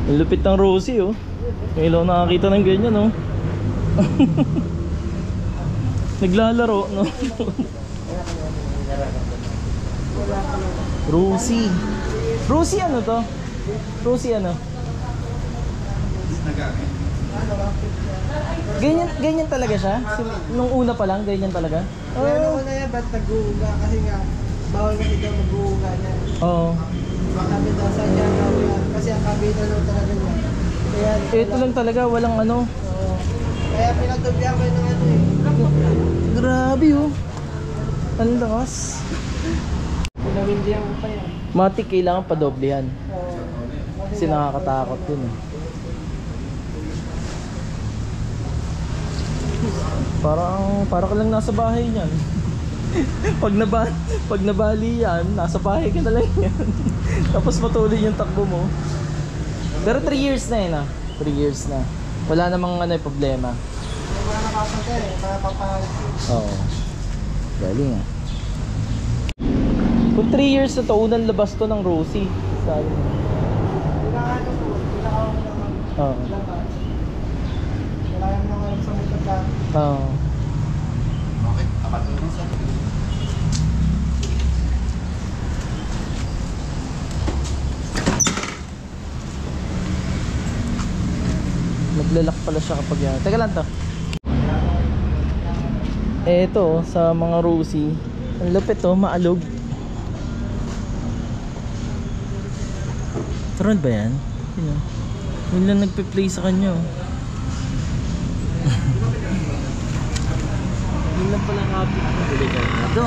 Ang lupit ng Rosie oh. Ngayon lang nakakita ng ganyan oh. Naglalaro no. Rosie. Rosie ano to? Rosie ano? Ganyan talaga siya? Nung una pa lang, ganyan talaga? Ano ko na yan, ba't nag-uuga? Kasi nga, bawal kasi daw mag-uuga niya. Oo. Sabi daw sa niya gawin, kasi ang kabita daw talaga niya. Kaya, Ito lang talaga, walang ano. oo. Kaya pinatubyan ko ng ano eh. Grabe oh. Ang lakas. Pinawindihan ko pa yan. Matik kailangan padoblehan. Oo. Kasi nakakatakot din eh. Para ka lang nasa bahay niyan. pag nabali yan, nasa bahay ka na lang yan. Tapos matuloy yung takbo mo. Pero 3 years na yun ah. 3 years na. Wala namang ano, problema. May mga nakasante eh, para papahal. Oo. Galing ah. Kung 3 years na to, unang labas to ng Rosie. Sabi mo. Pinakaano po, pinakaano naman. Oo. Labas. Kailangan mo naman sa mga pagkakas. Oo. Okay, tapat mo rin siya. Naglalak pala siya kapag yan. Teka lang to. Eto sa mga Rosie. Ang lupit to, maalog. Turon ba yan? Yun lang nagpe-play sa kanya. Yun lang pala kapit. Ito.